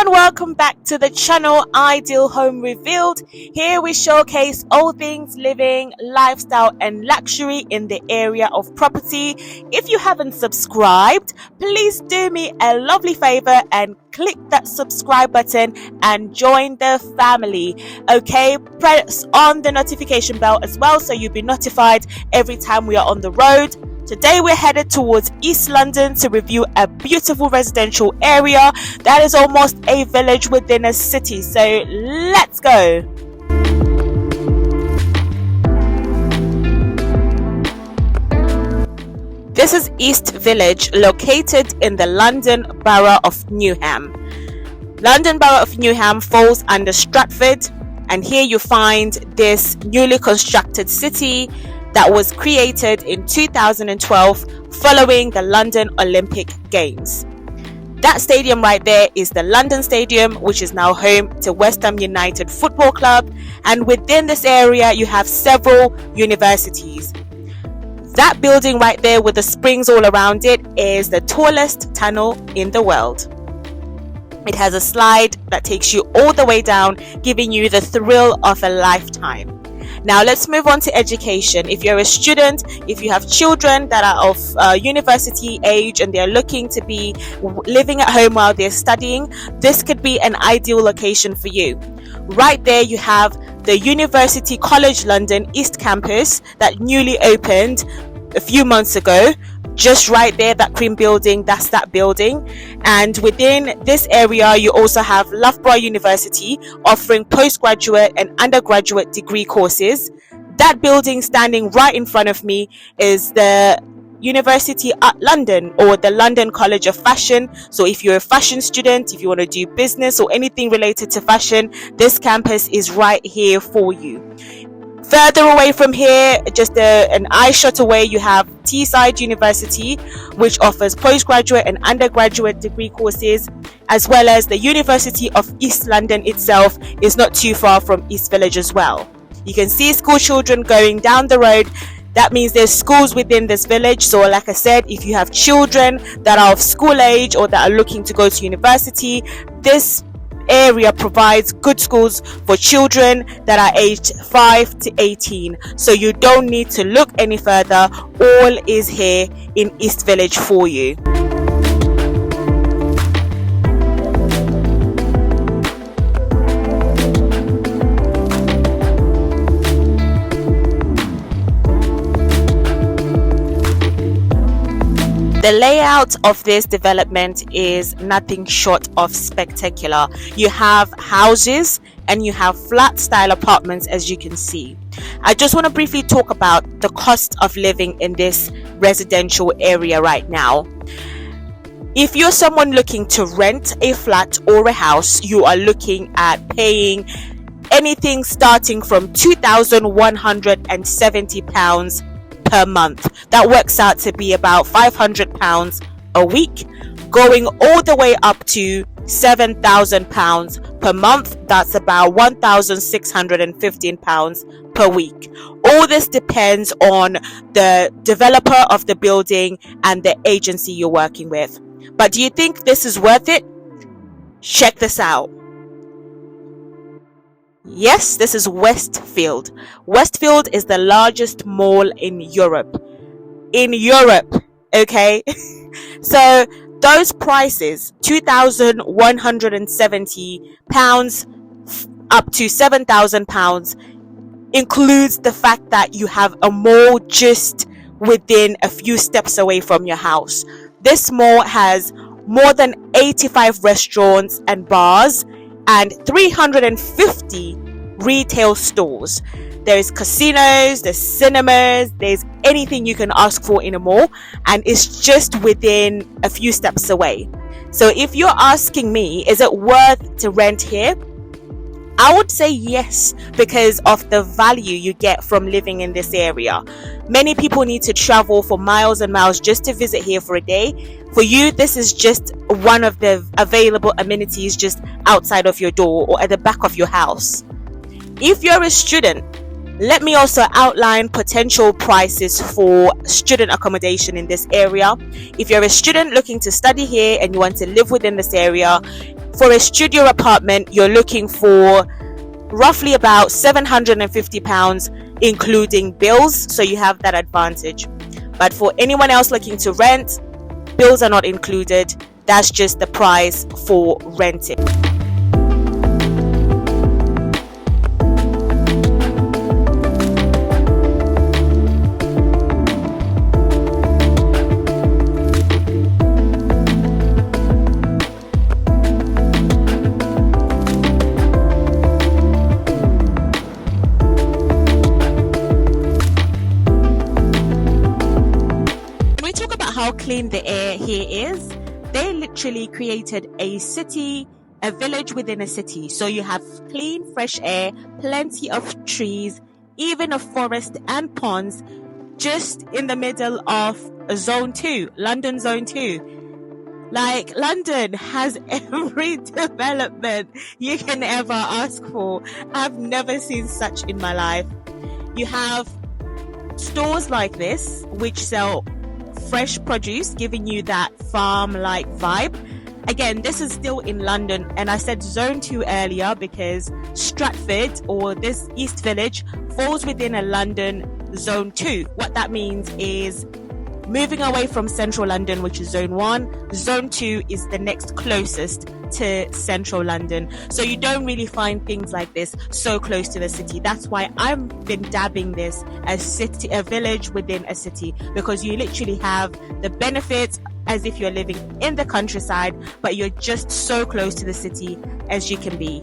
Welcome back to the channel Ideal Home Revealed. Here we showcase all things living, lifestyle and luxury in the area of property. If you haven't subscribed, please do me a lovely favor and click that subscribe button and join the family. Okay, press on the notification bell as well so you'll be notified every time we are on the road. Today we're headed towards East London to review a beautiful residential area that is almost a village within a city. So let's go. This is East Village, located in the London Borough of Newham. London Borough of Newham falls under Stratford, and here you find this newly constructed city that was created in 2012 following the London Olympic Games. That stadium right there is the London Stadium, which is now home to West Ham United Football Club, and within this area you have several universities. That building right there with the springs all around it is the tallest tunnel in the world. It has a slide that takes you all the way down, giving you the thrill of a lifetime. Now let's move on to education. If you're a student, if you have children that are of university age and they're looking to be living at home while they're studying, this could be an ideal location for you. Right there you have the University College London East Campus that newly opened a few months ago. Just right there, that cream building, that's that building. And within this area you also have Loughborough University offering postgraduate and undergraduate degree courses. That building standing right in front of me is the University at London, or the London College of Fashion. So if you're a fashion student, if you want to do business or anything related to fashion, this campus is right here for you. Further away from here, just an eye shot away, you have Teesside University, which offers postgraduate and undergraduate degree courses, as well as the University of East London itself is not too far from East Village as well. You can see school children going down the road. That means there's schools within this village. So like I said, if you have children that are of school age or that are looking to go to university, this area provides good schools for children that are aged 5 to 18. So you don't need to look any further. All is here in East Village for you. The layout of this development is nothing short of spectacular. You have houses and you have flat style apartments, as you can see. I just want to briefly talk about the cost of living in this residential area right now. If you're someone looking to rent a flat or a house, you are looking at paying anything starting from £2,170 per month. That works out to be about £500 a week, going all the way up to £7,000 per month. That's about £1,615 per week. All this depends on the developer of the building and the agency you're working with. But do you think this is worth it? Check this out. Yes, this is Westfield. Westfield is the largest mall in Europe. Okay? So those prices, £2,170 up to £7,000, includes the fact that you have a mall just within a few steps away from your house. This mall has more than 85 restaurants and bars and 350 retail stores. There's casinos, there's cinemas, there's anything you can ask for in a mall, and it's just within a few steps away. So if you're asking me, is it worth to rent here? I would say yes, because of the value you get from living in this area. Many people need to travel for miles and miles just to visit here for a day. For you, this is just one of the available amenities just outside of your door or at the back of your house. If you're a student, let me also outline potential prices for student accommodation in this area. If you're a student looking to study here and you want to live within this area, for a studio apartment, you're looking for roughly about £750, including bills, so you have that advantage. But for anyone else looking to rent, bills are not included. That's just the price for renting. How clean the air here is. They literally created a city, a village within a city. So you have clean, fresh air, plenty of trees, even a forest and ponds just in the middle of Zone 2, London Zone 2. Like, London has every development you can ever ask for. I've never seen such in my life. You have stores like this which sell fresh produce, giving you that farm-like vibe. Again, this is still in London, and I said Zone 2 earlier because Stratford, or this East Village, falls within a London Zone 2. What that means is moving away from central London, which is Zone 1, Zone 2 is the next closest to central London. So you don't really find things like this so close to the city. That's why I've been dabbing this as a village within a city, because you literally have the benefits as if you're living in the countryside, but you're just so close to the city as you can be.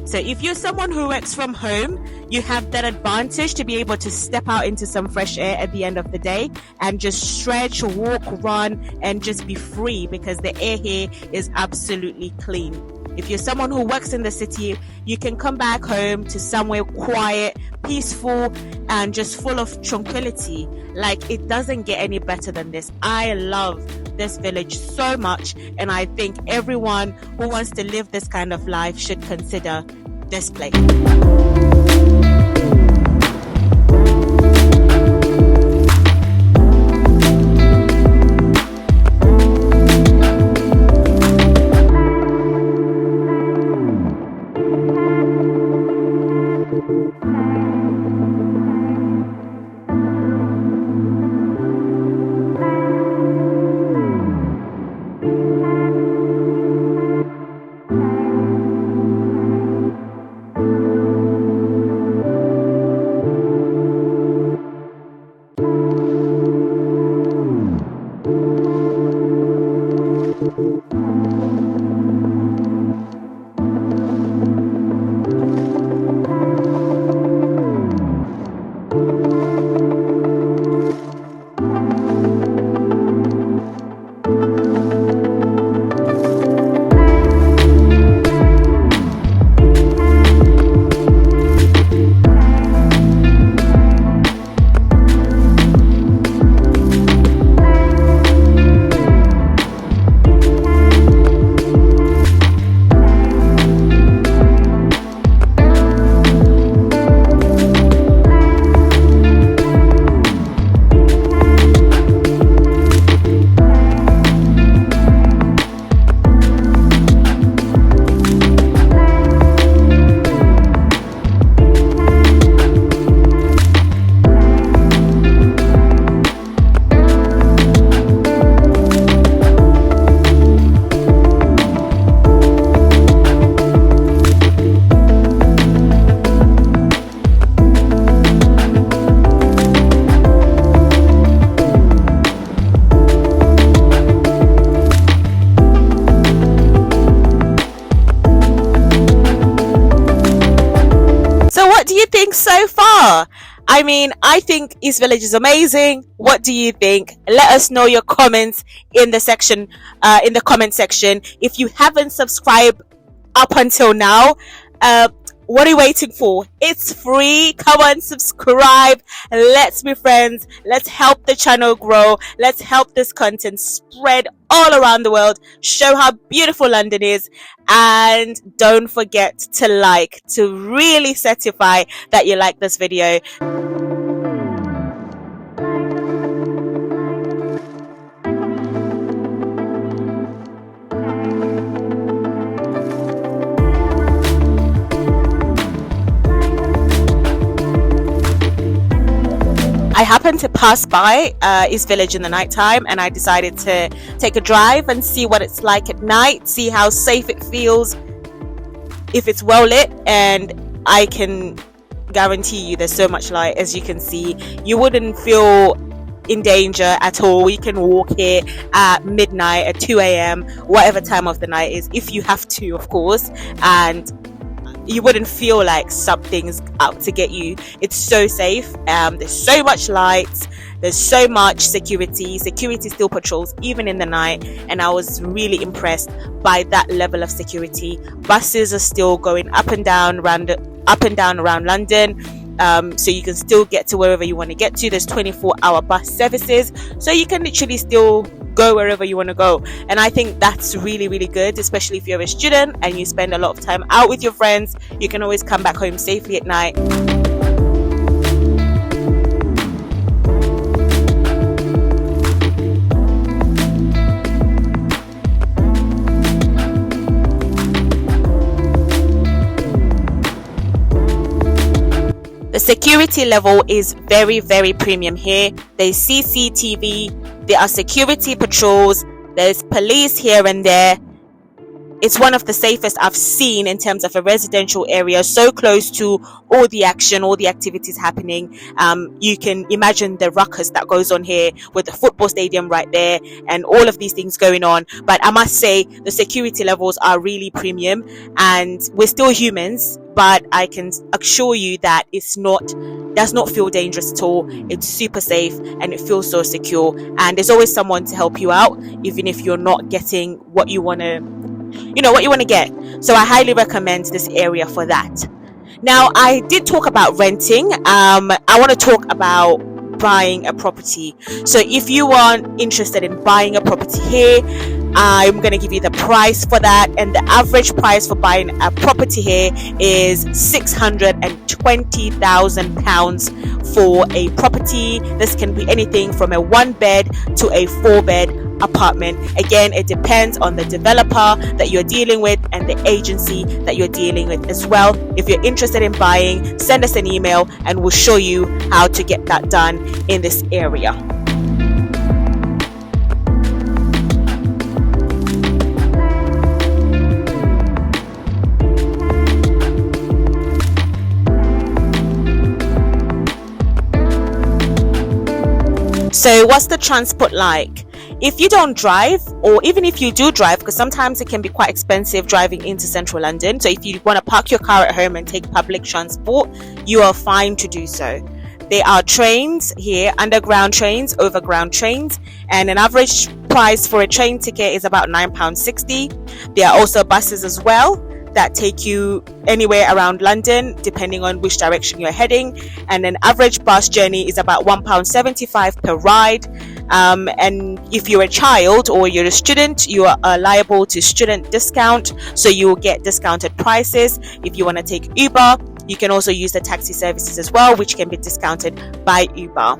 So if you're someone who works from home, you have that advantage to be able to step out into some fresh air at the end of the day and just stretch, walk, run, and just be free, because the air here is absolutely clean. If you're someone who works in the city, you can come back home to somewhere quiet, peaceful, and just full of tranquility. Like, it doesn't get any better than this. I love this village so much, and I think everyone who wants to live this kind of life should consider this place. So far, I mean, I think East Village is amazing. What do you think? Let us know your comments in the comment section. If you haven't subscribed up until now, What are you waiting for? It's free. Come on, subscribe. Let's be friends. Let's help the channel grow. Let's help this content spread all around the world. Show how beautiful London is. And don't forget to like, to really certify that you like this video. I happened to pass by East Village in the nighttime, and I decided to take a drive and see what it's like at night, see how safe it feels, if it's well lit. And I can guarantee you there's so much light. As you can see, you wouldn't feel in danger at all. You can walk here at midnight, at 2 a.m, whatever time of the night is, if you have to, of course, and you wouldn't feel like something's out to get you. It's so safe. There's so much light, there's so much security still patrols even in the night, and I was really impressed by that level of security. Buses are still going up and down around London, so you can still get to wherever you want to get to. There's 24-hour bus services, so you can literally still go wherever you want to go. And I think that's really, really good, especially if you're a student and you spend a lot of time out with your friends. You can always come back home safely at night. The security level is very, very premium here. There's CCTV, there are security patrols, there's police here and there. It's one of the safest I've seen in terms of a residential area, so close to all the action, all the activities happening. You can imagine the ruckus that goes on here with the football stadium right there and all of these things going on. But I must say the security levels are really premium, and we're still humans, but I can assure you that does not feel dangerous at all. It's super safe and it feels so secure, and there's always someone to help you out, even if you're not getting what you want to get. So I highly recommend this area for that. Now, I did talk about renting. I want to talk about buying a property. So if you are interested in buying a property here, I'm going to give you the price for that. And the average price for buying a property here is £620,000 for a property. This can be anything from a 1-bed to a 4-bed apartment. Again, it depends on the developer that you're dealing with and the agency that you're dealing with as well. If you're interested in buying, send us an email and we'll show you how to get that done in this area. So what's the transport like? If you don't drive, or even if you do drive, because sometimes it can be quite expensive driving into central London, so if you want to park your car at home and take public transport, you are fine to do so. There are trains here, underground trains, overground trains, and an average price for a train ticket is about £9.60. There are also buses as well that take you anywhere around London depending on which direction you're heading, and an average bus journey is about £1.75 per ride. And if you're a child or you're a student, you are liable to student discount, so you will get discounted prices. If you want to take Uber, you can also use the taxi services as well, which can be discounted by Uber.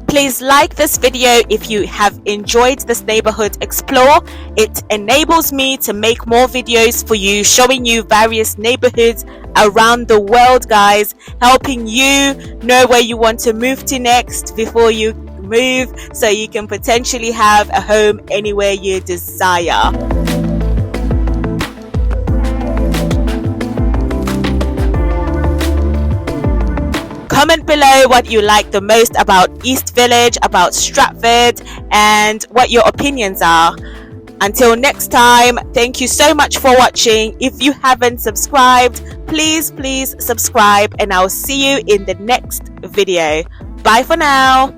Please like this video if you have enjoyed this neighborhood explore. It enables me to make more videos for you, showing you various neighborhoods around the world, guys, helping you know where you want to move to next before you move, so you can potentially have a home anywhere you desire. Comment below what you like the most about East Village, about Stratford, and what your opinions are. Until next time, thank you so much for watching. If you haven't subscribed, please subscribe, and I'll see you in the next video. Bye for now.